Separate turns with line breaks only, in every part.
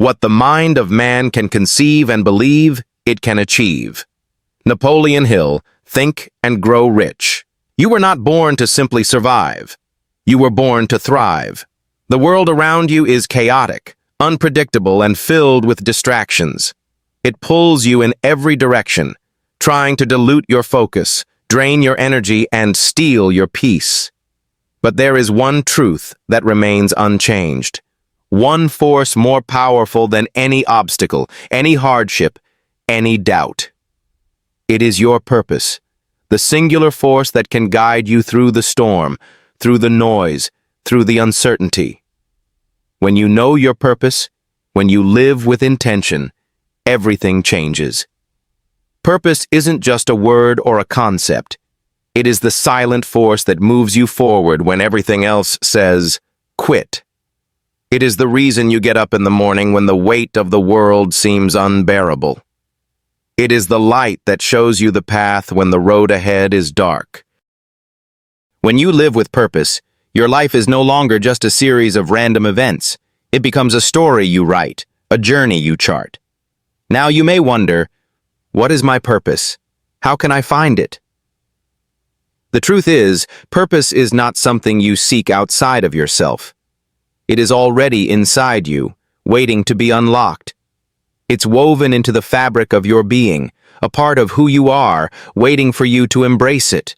What the mind of man can conceive and believe, it can achieve. Napoleon Hill, Think and Grow Rich. You were not born to simply survive. You were born to thrive. The world around you is chaotic, unpredictable, and filled with distractions. It pulls you in every direction, trying to dilute your focus, drain your energy, and steal your peace. But there is one truth that remains unchanged. One force more powerful than any obstacle, any hardship, any doubt. It is your purpose, the singular force that can guide you through the storm, through the noise, through the uncertainty. When you know your purpose, when you live with intention, everything changes. Purpose isn't just a word or a concept. It is the silent force that moves you forward when everything else says, quit. It is the reason you get up in the morning when the weight of the world seems unbearable. It is the light that shows you the path when the road ahead is dark. When you live with purpose, your life is no longer just a series of random events. It becomes a story you write, a journey you chart. Now you may wonder, what is my purpose? How can I find it? The truth is, purpose is not something you seek outside of yourself. It is already inside you, waiting to be unlocked. It's woven into the fabric of your being, a part of who you are, waiting for you to embrace it.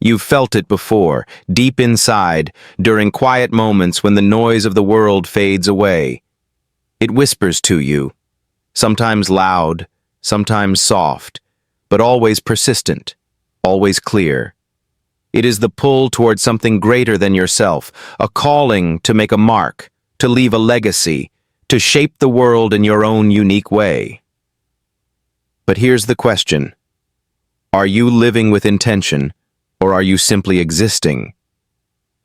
You've felt it before, deep inside, during quiet moments when the noise of the world fades away. It whispers to you, sometimes loud, sometimes soft, but always persistent, always clear. It is the pull towards something greater than yourself, a calling to make a mark, to leave a legacy, to shape the world in your own unique way. But here's the question. Are you living with intention, or are you simply existing?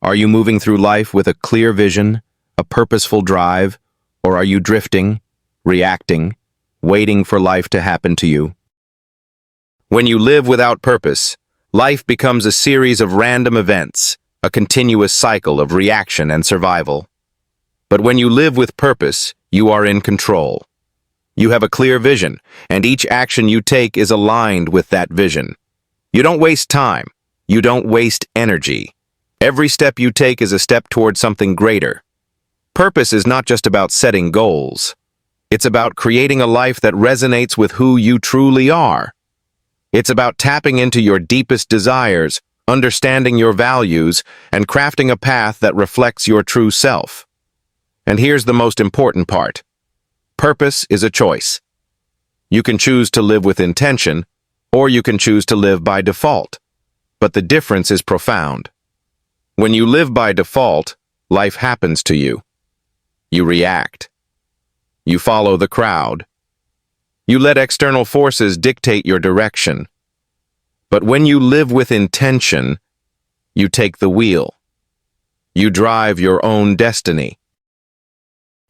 Are you moving through life with a clear vision, a purposeful drive, or are you drifting, reacting, waiting for life to happen to you? When you live without purpose, life becomes a series of random events, a continuous cycle of reaction and survival. But when you live with purpose, you are in control. You have a clear vision, and each action you take is aligned with that vision. You don't waste time. You don't waste energy. Every step you take is a step toward something greater. Purpose is not just about setting goals. It's about creating a life that resonates with who you truly are. It's about tapping into your deepest desires, understanding your values, and crafting a path that reflects your true self. And here's the most important part. Purpose is a choice. You can choose to live with intention, or you can choose to live by default. But the difference is profound. When you live by default, life happens to you. You react. You follow the crowd. You let external forces dictate your direction. But when you live with intention, you take the wheel. You drive your own destiny.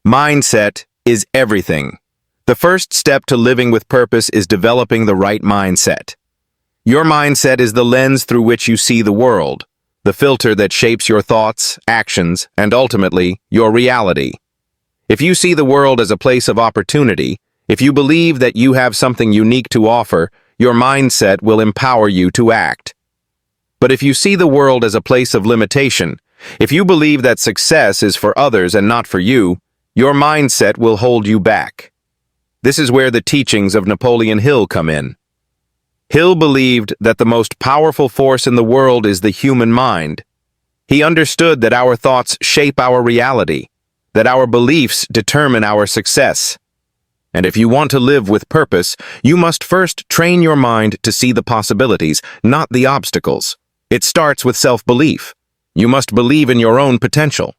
Mindset is everything. The first step to living with purpose is developing the right mindset. Your mindset is the lens through which you see the world, the filter that shapes your thoughts, actions, and ultimately, your reality. If you see the world as a place of opportunity, if you believe that you have something unique to offer, your mindset will empower you to act. But if you see the world as a place of limitation, if you believe that success is for others and not for you, your mindset will hold you back. This is where the teachings of Napoleon Hill come in. Hill believed that the most powerful force in the world is the human mind. He understood that our thoughts shape our reality, that our beliefs determine our success. And if you want to live with purpose, you must first train your mind to see the possibilities, not the obstacles. It starts with self-belief. You must believe in your own potential.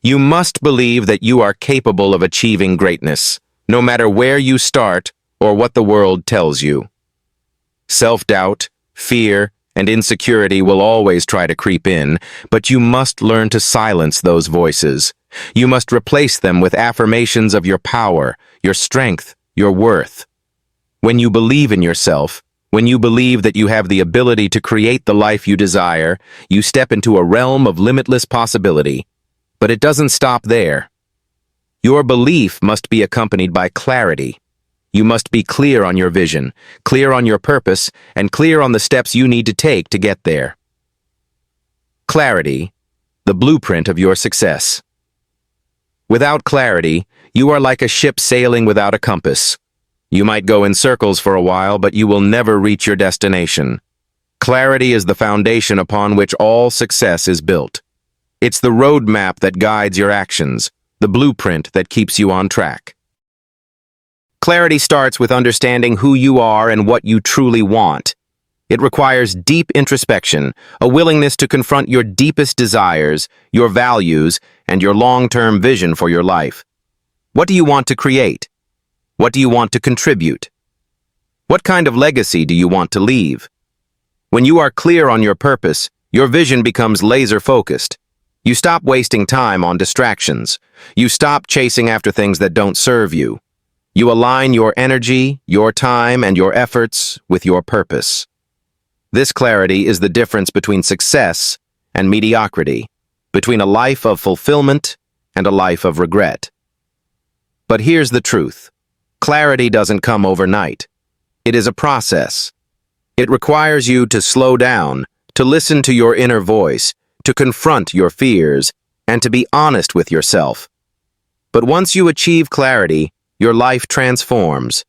You must believe that you are capable of achieving greatness, no matter where you start or what the world tells you. Self-doubt, fear, and insecurity will always try to creep in, but you must learn to silence those voices. You must replace them with affirmations of your power, your strength, your worth. When you believe in yourself, when you believe that you have the ability to create the life you desire, you step into a realm of limitless possibility. But it doesn't stop there. Your belief must be accompanied by clarity. You must be clear on your vision, clear on your purpose, and clear on the steps you need to take to get there. Clarity, the blueprint of your success. Without clarity, you are like a ship sailing without a compass. You might go in circles for a while, but you will never reach your destination. Clarity is the foundation upon which all success is built. It's the roadmap that guides your actions, the blueprint that keeps you on track. Clarity starts with understanding who you are and what you truly want. It requires deep introspection, a willingness to confront your deepest desires, your values, and your long-term vision for your life. What do you want to create? What do you want to contribute? What kind of legacy do you want to leave? When you are clear on your purpose, your vision becomes laser-focused. You stop wasting time on distractions. You stop chasing after things that don't serve you. You align your energy, your time, and your efforts with your purpose. This clarity is the difference between success and mediocrity, between a life of fulfillment and a life of regret. But here's the truth. Clarity doesn't come overnight. It is a process. It requires you to slow down, to listen to your inner voice, to confront your fears, and to be honest with yourself. But once you achieve clarity, your life transforms.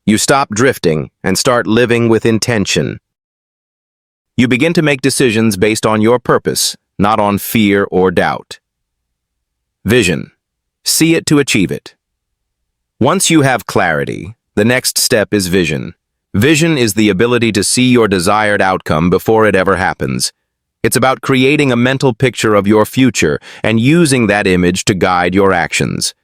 You stop drifting and start living with intention. You begin to make decisions based on your purpose, not on fear or doubt. Vision. See it to achieve it. Once you have clarity, the next step is vision. Vision is the ability to see your desired outcome before it ever happens. It's about creating a mental picture of your future and using that image to guide your actions.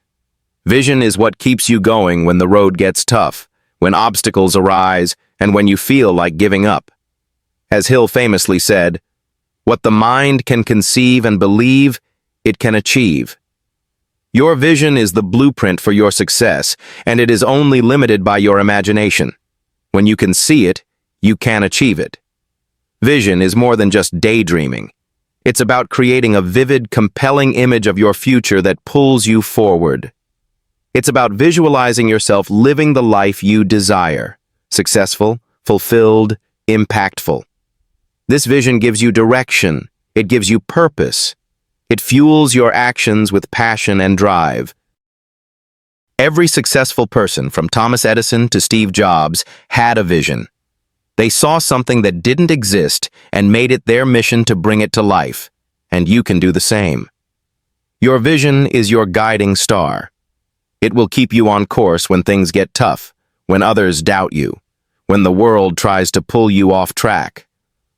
Vision is what keeps you going when the road gets tough, when obstacles arise, and when you feel like giving up. As Hill famously said, "What the mind can conceive and believe, it can achieve." Your vision is the blueprint for your success, and it is only limited by your imagination. When you can see it, you can achieve it. Vision is more than just daydreaming. It's about creating a vivid, compelling image of your future that pulls you forward. It's about visualizing yourself living the life you desire, successful, fulfilled, impactful. This vision gives you direction. It gives you purpose. It fuels your actions with passion and drive. Every successful person, from Thomas Edison to Steve Jobs, had a vision. They saw something that didn't exist and made it their mission to bring it to life. And you can do the same. Your vision is your guiding star. It will keep you on course when things get tough, when others doubt you, when the world tries to pull you off track.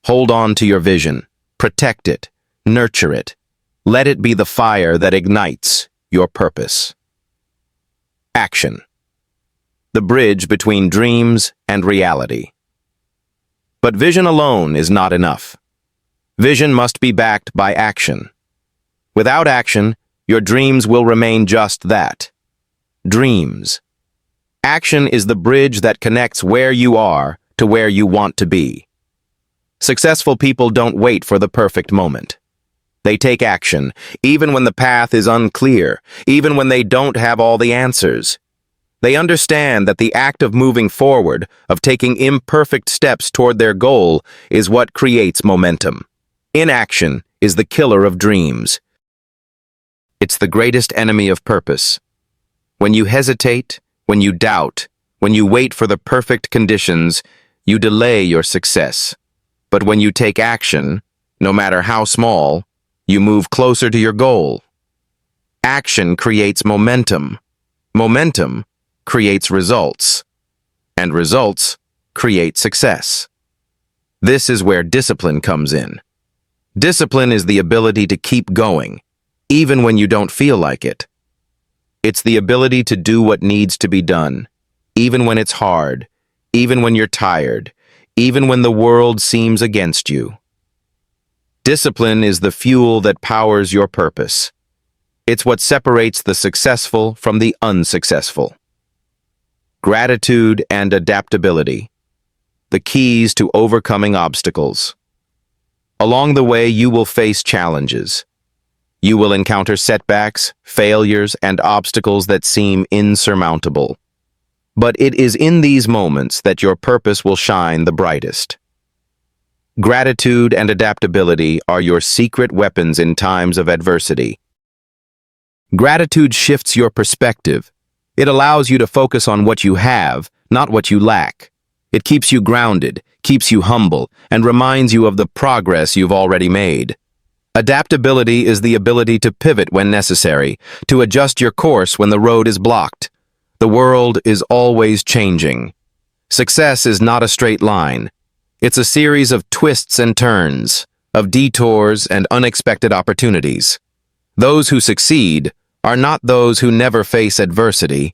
Hold on to your vision. Protect it. Nurture it. Let it be the fire that ignites your purpose. Action. The bridge between dreams and reality. But vision alone is not enough. Vision must be backed by action. Without action, your dreams will remain just that. Dreams. Action is the bridge that connects where you are to where you want to be. Successful people don't wait for the perfect moment. They take action, even when the path is unclear, even when they don't have all the answers. They understand that the act of moving forward, of taking imperfect steps toward their goal, is what creates momentum. Inaction is the killer of dreams. It's the greatest enemy of purpose. When you hesitate, when you doubt, when you wait for the perfect conditions, you delay your success. But when you take action, no matter how small, you move closer to your goal. Action creates momentum. Momentum creates results. And results create success. This is where discipline comes in. Discipline is the ability to keep going, even when you don't feel like it. It's the ability to do what needs to be done, even when it's hard, even when you're tired, even when the world seems against you. Discipline is the fuel that powers your purpose. It's what separates the successful from the unsuccessful. Gratitude and adaptability, the keys to overcoming obstacles. Along the way, you will face challenges. You will encounter setbacks, failures, and obstacles that seem insurmountable. But it is in these moments that your purpose will shine the brightest. Gratitude and adaptability are your secret weapons in times of adversity. Gratitude shifts your perspective. It allows you to focus on what you have, not what you lack. It keeps you grounded, keeps you humble, and reminds you of the progress you've already made. Adaptability is the ability to pivot when necessary, to adjust your course when the road is blocked. The world is always changing. Success is not a straight line. It's a series of twists and turns, of detours and unexpected opportunities. Those who succeed are not those who never face adversity,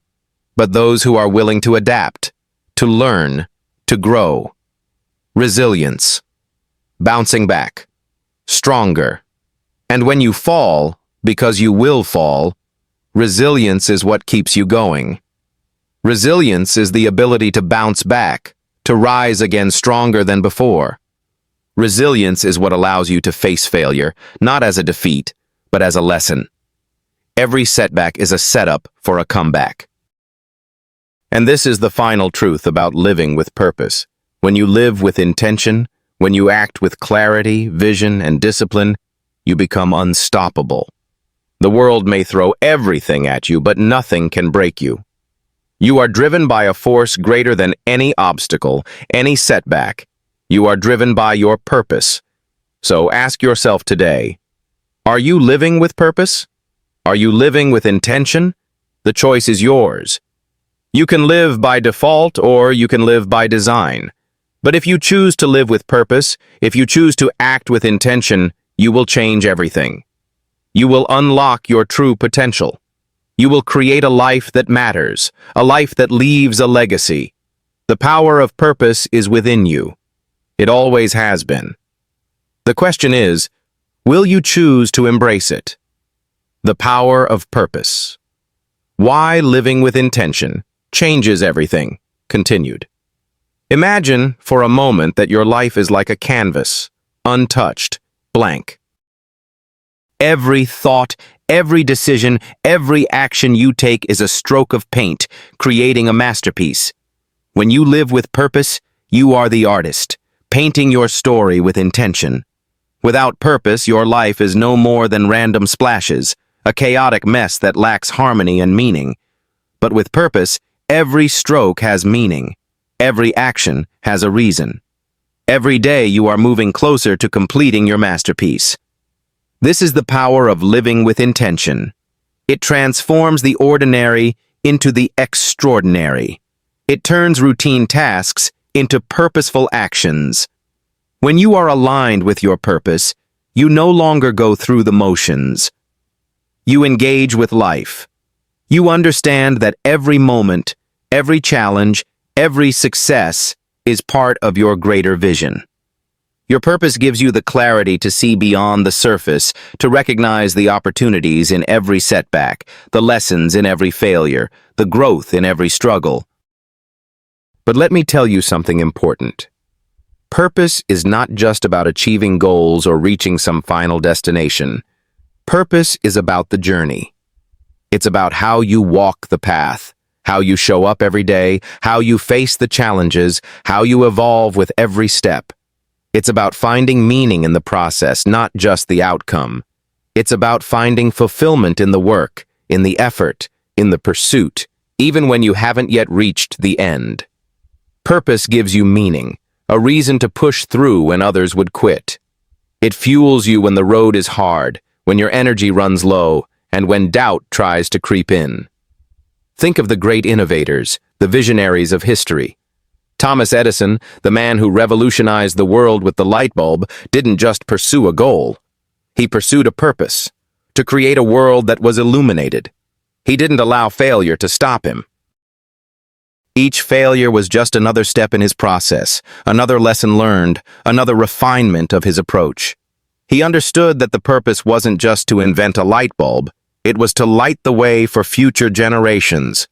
but those who are willing to adapt, to learn, to grow. Resilience. Bouncing back. Stronger. And when you fall, because you will fall, resilience is what keeps you going. Resilience is the ability to bounce back, to rise again stronger than before. Resilience is what allows you to face failure, not as a defeat, but as a lesson. Every setback is a setup for a comeback. And this is the final truth about living with purpose. When you live with intention, when you act with clarity, vision, and discipline, you become unstoppable. The world may throw everything at you, but nothing can break you. You are driven by a force greater than any obstacle, any setback. You are driven by your purpose. So ask yourself today, are you living with purpose? Are you living with intention? The choice is yours. You can live by default or you can live by design. But if you choose to live with purpose, if you choose to act with intention, you will change everything. You will unlock your true potential. You will create a life that matters, a life that leaves a legacy. The power of purpose is within you. It always has been. The question is, will you choose to embrace it? The power of purpose. Why living with intention changes everything. Continued. Imagine for a moment that your life is like a canvas, untouched, blank. Every thought, every decision, every action you take is a stroke of paint, creating a masterpiece. When you live with purpose, you are the artist, painting your story with intention. Without purpose, your life is no more than random splashes, a chaotic mess that lacks harmony and meaning. But with purpose, every stroke has meaning. Every action has a reason. Every day you are moving closer to completing your masterpiece. This is the power of living with intention. It transforms the ordinary into the extraordinary. It turns routine tasks into purposeful actions. When you are aligned with your purpose, you no longer go through the motions. You engage with life. You understand that every moment, every challenge, every success is part of your greater vision. Your purpose gives you the clarity to see beyond the surface, to recognize the opportunities in every setback, the lessons in every failure, the growth in every struggle. But let me tell you something important. Purpose is not just about achieving goals or reaching some final destination. Purpose is about the journey. It's about how you walk the path, how you show up every day, how you face the challenges, how you evolve with every step. It's about finding meaning in the process, not just the outcome. It's about finding fulfillment in the work, in the effort, in the pursuit, even when you haven't yet reached the end. Purpose gives you meaning, a reason to push through when others would quit. It fuels you when the road is hard, when your energy runs low, and when doubt tries to creep in. Think of the great innovators, the visionaries of history. Thomas Edison, the man who revolutionized the world with the light bulb, didn't just pursue a goal. He pursued a purpose, to create a world that was illuminated. He didn't allow failure to stop him. Each failure was just another step in his process, another lesson learned, another refinement of his approach. He understood that the purpose wasn't just to invent a light bulb, it was to light the way for future generations.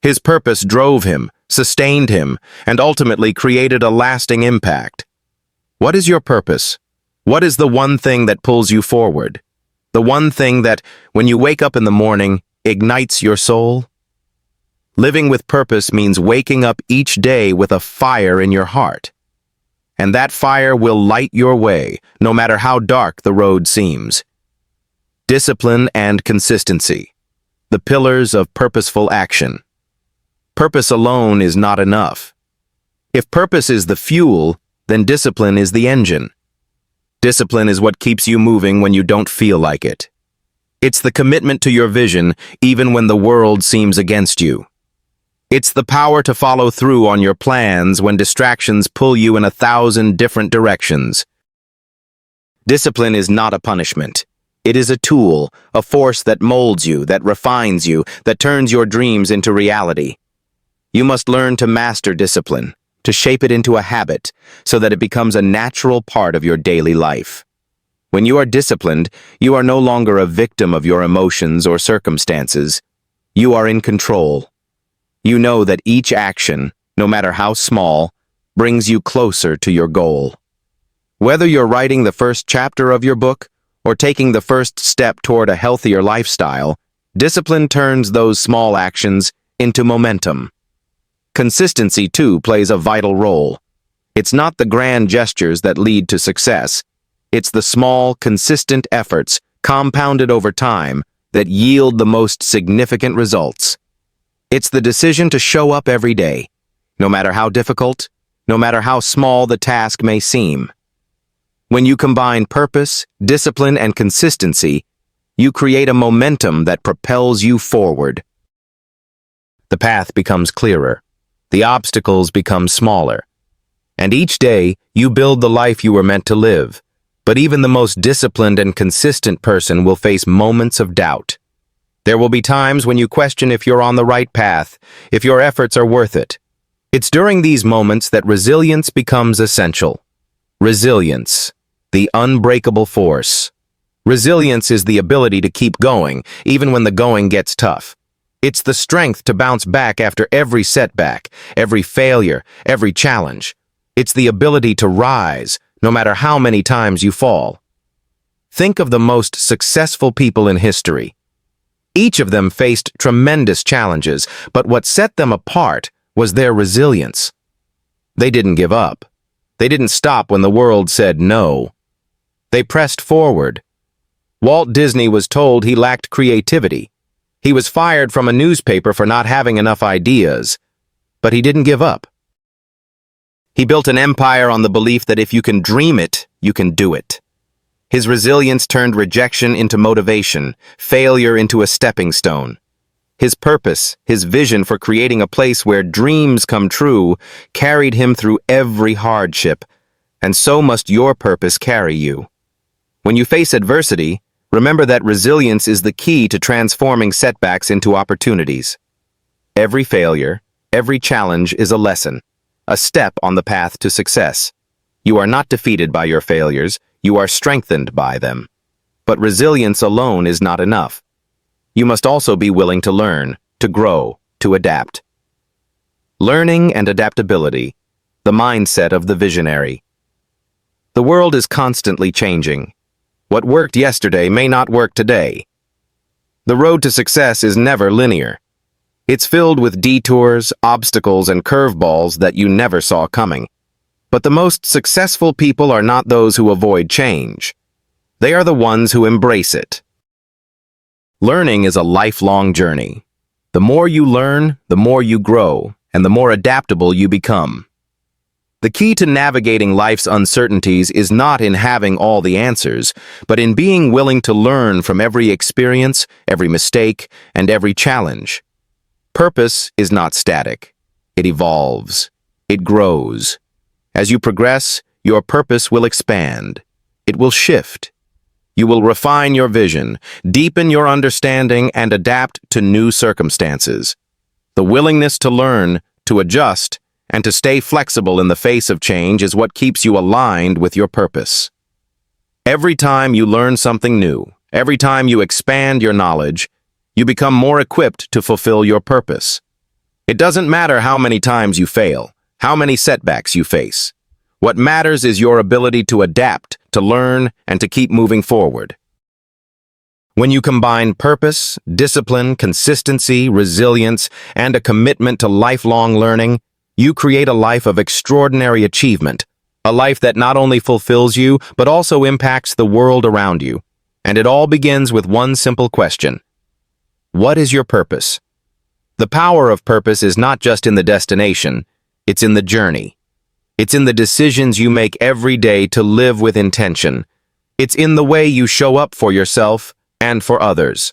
His purpose drove him, sustained him, and ultimately created a lasting impact. What is your purpose? What is the one thing that pulls you forward? The one thing that, when you wake up in the morning, ignites your soul? Living with purpose means waking up each day with a fire in your heart. And that fire will light your way, no matter how dark the road seems. Discipline and consistency, the pillars of purposeful action. Purpose alone is not enough. If purpose is the fuel, then discipline is the engine. Discipline is what keeps you moving when you don't feel like it. It's the commitment to your vision, even when the world seems against you. It's the power to follow through on your plans when distractions pull you in 1,000 different directions. Discipline is not a punishment. It is a tool, a force that molds you, that refines you, that turns your dreams into reality. You must learn to master discipline, to shape it into a habit, so that it becomes a natural part of your daily life. When you are disciplined, you are no longer a victim of your emotions or circumstances. You are in control. You know that each action, no matter how small, brings you closer to your goal. Whether you're writing the first chapter of your book or taking the first step toward a healthier lifestyle, discipline turns those small actions into momentum. Consistency, too, plays a vital role. It's not the grand gestures that lead to success. It's the small, consistent efforts, compounded over time, that yield the most significant results. It's the decision to show up every day, no matter how difficult, no matter how small the task may seem. When you combine purpose, discipline, and consistency, you create a momentum that propels you forward. The path becomes clearer. The obstacles become smaller. And each day, you build the life you were meant to live. But even the most disciplined and consistent person will face moments of doubt. There will be times when you question if you're on the right path, if your efforts are worth it. It's during these moments that resilience becomes essential. Resilience, the unbreakable force. Resilience is the ability to keep going, even when the going gets tough. It's the strength to bounce back after every setback, every failure, every challenge. It's the ability to rise, no matter how many times you fall. Think of the most successful people in history. Each of them faced tremendous challenges, but what set them apart was their resilience. They didn't give up. They didn't stop when the world said no. They pressed forward. Walt Disney was told he lacked creativity. He was fired from a newspaper for not having enough ideas, but he didn't give up. He built an empire on the belief that if you can dream it, you can do it. His resilience turned rejection into motivation, failure into a stepping stone. His purpose, his vision for creating a place where dreams come true, carried him through every hardship, and so must your purpose carry you. When you face adversity, remember that resilience is the key to transforming setbacks into opportunities. Every failure, every challenge is a lesson, a step on the path to success. You are not defeated by your failures, you are strengthened by them. But resilience alone is not enough. You must also be willing to learn, to grow, to adapt. Learning and adaptability, the mindset of the visionary. The world is constantly changing. What worked yesterday may not work today. The road to success is never linear. It's filled with detours, obstacles, and curveballs that you never saw coming. But the most successful people are not those who avoid change. They are the ones who embrace it. Learning is a lifelong journey. The more you learn, the more you grow, and the more adaptable you become. The key to navigating life's uncertainties is not in having all the answers, but in being willing to learn from every experience, every mistake, and every challenge. Purpose is not static. It evolves. It grows. As you progress, your purpose will expand. It will shift. You will refine your vision, deepen your understanding, and adapt to new circumstances. The willingness to learn, to adjust, and to stay flexible in the face of change is what keeps you aligned with your purpose. Every time you learn something new, every time you expand your knowledge, you become more equipped to fulfill your purpose. It doesn't matter how many times you fail, how many setbacks you face. What matters is your ability to adapt, to learn, and to keep moving forward. When you combine purpose, discipline, consistency, resilience, and a commitment to lifelong learning, you create a life of extraordinary achievement, a life that not only fulfills you, but also impacts the world around you. And it all begins with one simple question. What is your purpose? The power of purpose is not just in the destination, it's in the journey. It's in the decisions you make every day to live with intention. It's in the way you show up for yourself and for others.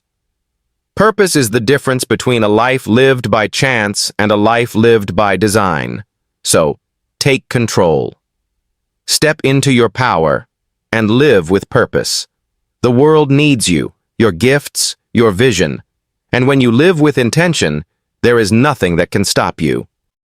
Purpose is the difference between a life lived by chance and a life lived by design. So, take control. Step into your power and live with purpose. The world needs you, your gifts, your vision. And when you live with intention, there is nothing that can stop you.